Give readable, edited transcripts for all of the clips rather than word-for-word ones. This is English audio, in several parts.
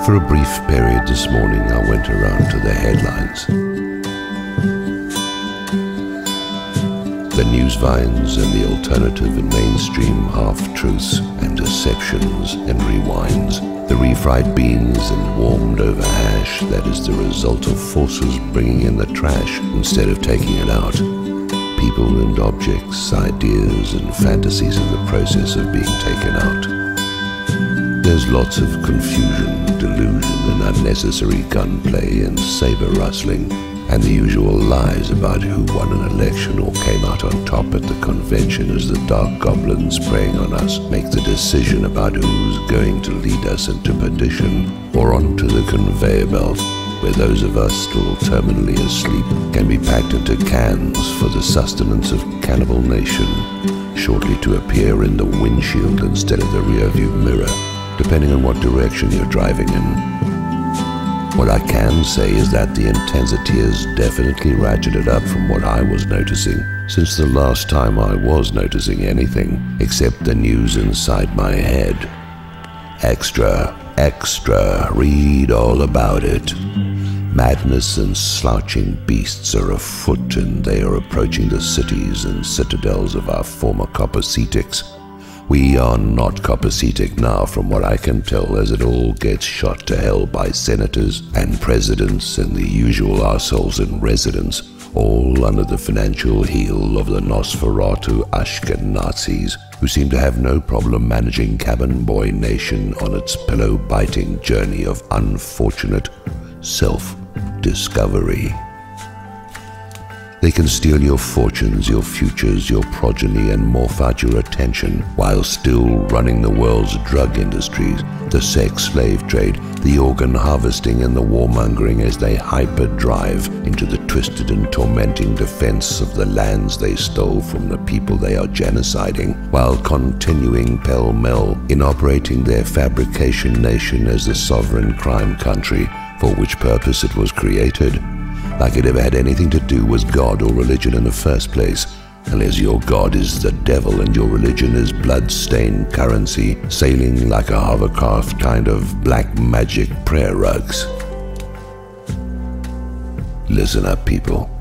For a brief period this morning, I went around to the headlines. The news vines and the alternative and mainstream half-truths and deceptions and rewinds. The refried beans and warmed over hash that is the result of forces bringing in the trash instead of taking it out. People and objects, ideas and fantasies in the process of being taken out. There's lots of confusion, delusion and unnecessary gunplay and saber rustling, and the usual lies about who won an election or came out on top at the convention as the dark goblins preying on us make the decision about who's going to lead us into perdition or onto the conveyor belt, where those of us still terminally asleep can be packed into cans for the sustenance of Cannibal Nation, shortly to appear in the windshield instead of the rearview mirror, depending on what direction you're driving in. What I can say is that the intensity has definitely ratcheted up from what I was noticing since the last time I was noticing anything except the news inside my head. Extra, extra, read all about it. Madness and slouching beasts are afoot, and they are approaching the cities and citadels of our former copacetics. We are not copacetic now from what I can tell, as it all gets shot to hell by senators and presidents and the usual arseholes in residence, all under the financial heel of the Nosferatu Ashkenazis, who seem to have no problem managing Cabin Boy Nation on its pillow-biting journey of unfortunate self-discovery. They can steal your fortunes, your futures, your progeny, and morph out your attention while still running the world's drug industries, the sex slave trade, the organ harvesting, and the warmongering as they hyperdrive into the twisted and tormenting defense of the lands they stole from the people they are genociding, while continuing pell-mell in operating their fabrication nation as the sovereign crime country for which purpose it was created. Like it ever had anything to do with God or religion in the first place, unless your God is the devil and your religion is blood-stained currency sailing like a hovercraft kind of black magic prayer rugs. Listen up, people.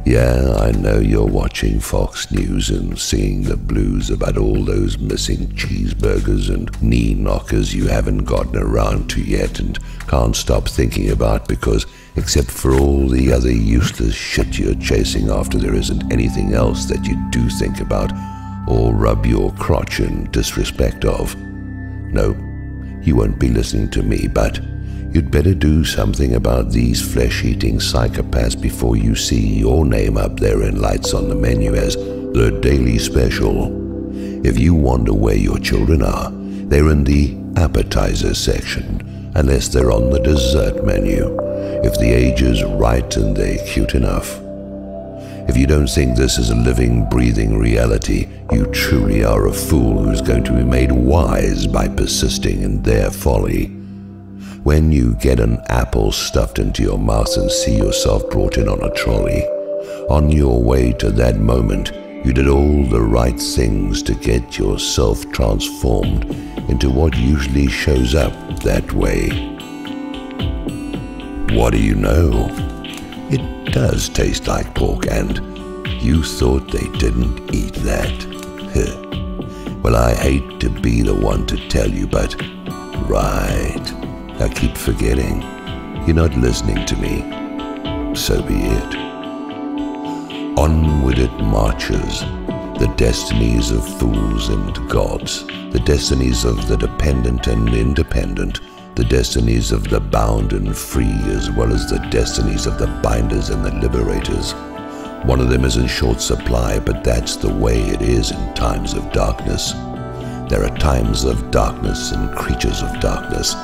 Yeah, I know you're watching Fox News and singing the blues about all those missing cheeseburgers and knee knockers you haven't gotten around to yet and can't stop thinking about because, except for all the other useless shit you're chasing after, there isn't anything else that you do think about or rub your crotch in disrespect of. No, you won't be listening to me, but you'd better do something about these flesh-eating psychopaths before you see your name up there in lights on the menu as the Daily Special. If you wonder where your children are, they're in the appetizer section, unless they're on the dessert menu, if the age is right and they're cute enough. If you don't think this is a living, breathing reality, you truly are a fool who's going to be made wise by persisting in their folly. When you get an apple stuffed into your mouth and see yourself brought in on a trolley, on your way to that moment, you did all the right things to get yourself transformed into what usually shows up that way. What do you know? It does taste like pork, and you thought they didn't eat that. Well, I hate to be the one to tell you, but right. I keep forgetting. You're not listening to me. So be it. Onward it marches, the destinies of fools and gods, the destinies of the dependent and independent, the destinies of the bound and free, as well as the destinies of the binders and the liberators. One of them is in short supply, but that's the way it is in times of darkness. There are times of darkness and creatures of darkness.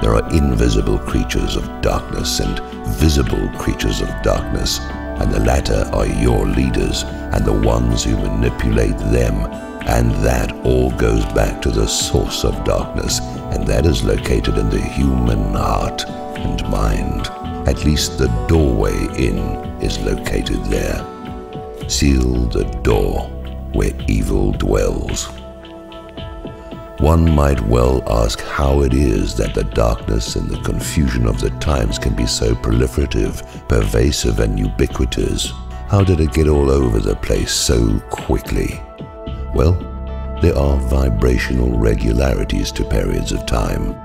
There are invisible creatures of darkness and visible creatures of darkness, and the latter are your leaders and the ones who manipulate them, and that all goes back to the source of darkness, and that is located in the human heart and mind. At least the doorway in is located there. Seal the door where evil dwells. One might well ask how it is that the darkness and the confusion of the times can be so proliferative, pervasive, and ubiquitous. How did it get all over the place so quickly? Well, there are vibrational regularities to periods of time.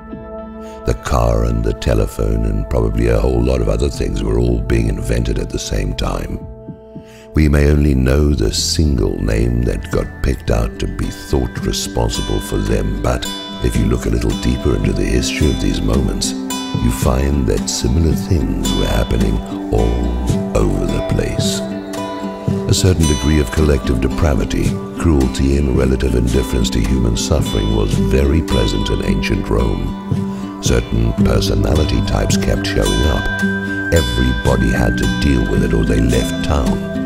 The car and the telephone and probably a whole lot of other things were all being invented at the same time. We may only know the single name that got picked out to be thought responsible for them, but if you look a little deeper into the history of these moments, you find that similar things were happening all over the place. A certain degree of collective depravity, cruelty, and relative indifference to human suffering was very present in ancient Rome. Certain personality types kept showing up. Everybody had to deal with it or they left town.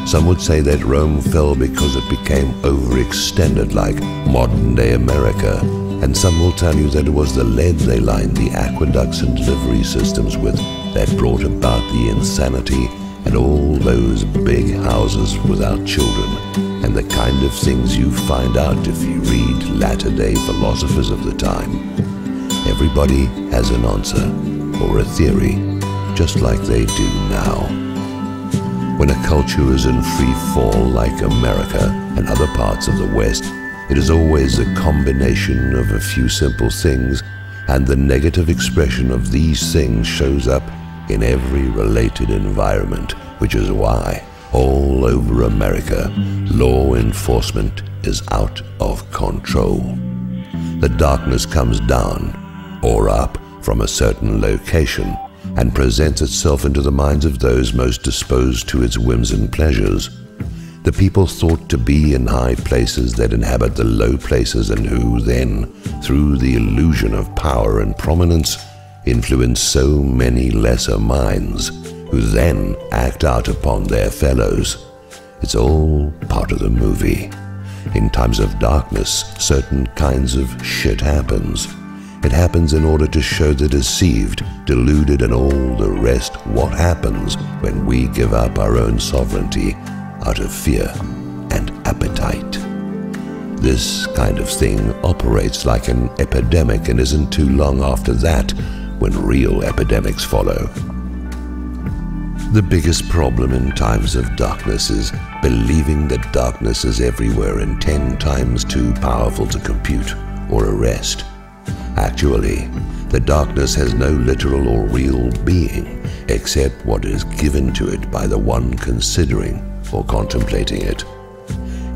Some would say that Rome fell because it became overextended like modern-day America, and some will tell you that it was the lead they lined the aqueducts and delivery systems with that brought about the insanity and all those big houses without children, and the kind of things you find out if you read latter-day philosophers of the time. Everybody has an answer or a theory, just like they do now. When a culture is in free fall like America and other parts of the West, it is always a combination of a few simple things, and the negative expression of these things shows up in every related environment, which is why all over America, law enforcement is out of control. The darkness comes down or up from a certain location and presents itself into the minds of those most disposed to its whims and pleasures. The people thought to be in high places that inhabit the low places, and who then, through the illusion of power and prominence, influence so many lesser minds, who then act out upon their fellows. It's all part of the movie. In times of darkness, certain kinds of shit happens. It happens in order to show the deceived, deluded, and all the rest what happens when we give up our own sovereignty out of fear and appetite. This kind of thing operates like an epidemic and isn't too long after that when real epidemics follow. The biggest problem in times of darkness is believing that darkness is everywhere and 10 times too powerful to compute or arrest. Actually, the darkness has no literal or real being except what is given to it by the one considering or contemplating it.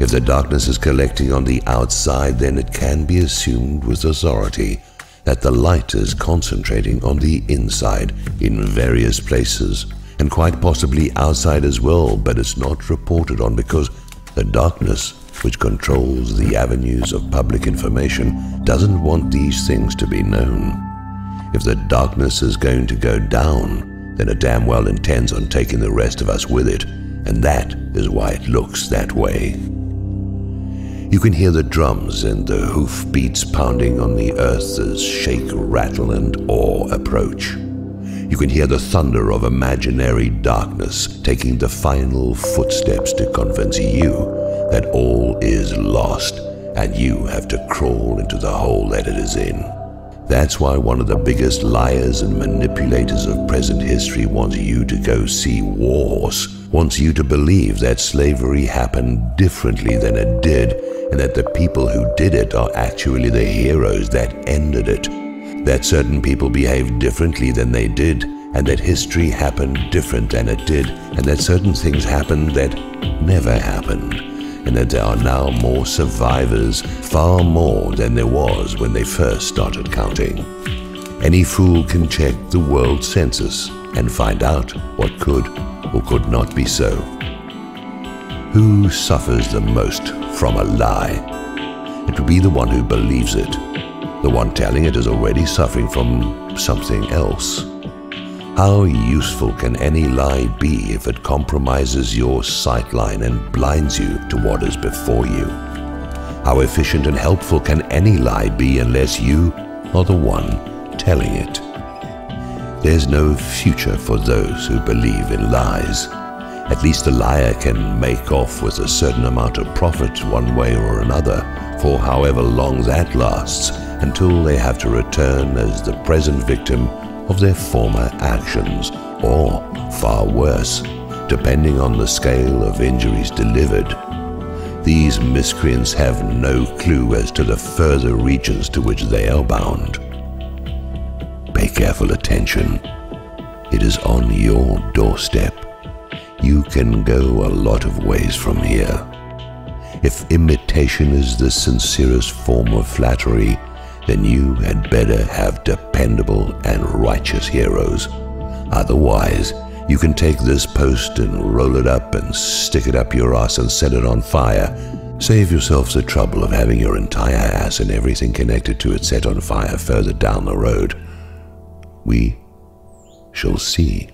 If the darkness is collecting on the outside, then it can be assumed with authority that the light is concentrating on the inside in various places, and quite possibly outside as well, but it's not reported on because the darkness, which controls the avenues of public information, doesn't want these things to be known. If the darkness is going to go down, then it damn well intends on taking the rest of us with it, and that is why it looks that way. You can hear the drums and the hoof beats pounding on the earth as shake, rattle, and awe approach. You can hear the thunder of imaginary darkness taking the final footsteps to convince you that all is lost and you have to crawl into the hole that it is in. That's why one of the biggest liars and manipulators of present history wants you to go see wars, wants you to believe that slavery happened differently than it did, and that the people who did it are actually the heroes that ended it, that certain people behaved differently than they did, and that history happened different than it did, and that certain things happened that never happened, and that there are now more survivors, far more than there was when they first started counting. Any fool can check the world census and find out what could or could not be so. Who suffers the most from a lie? It would be the one who believes it. The one telling it is already suffering from something else. How useful can any lie be if it compromises your sightline and blinds you to what is before you? How efficient and helpful can any lie be unless you are the one telling it? There's no future for those who believe in lies. At least the liar can make off with a certain amount of profit one way or another for however long that lasts, until they have to return as the present victim of their former actions, or, far worse, depending on the scale of injuries delivered. These miscreants have no clue as to the further regions to which they are bound. Pay careful attention. It is on your doorstep. You can go a lot of ways from here. If imitation is the sincerest form of flattery, then you had better have dependable and righteous heroes. Otherwise, you can take this post and roll it up and stick it up your ass and set it on fire. Save yourselves the trouble of having your entire ass and everything connected to it set on fire further down the road. We shall see.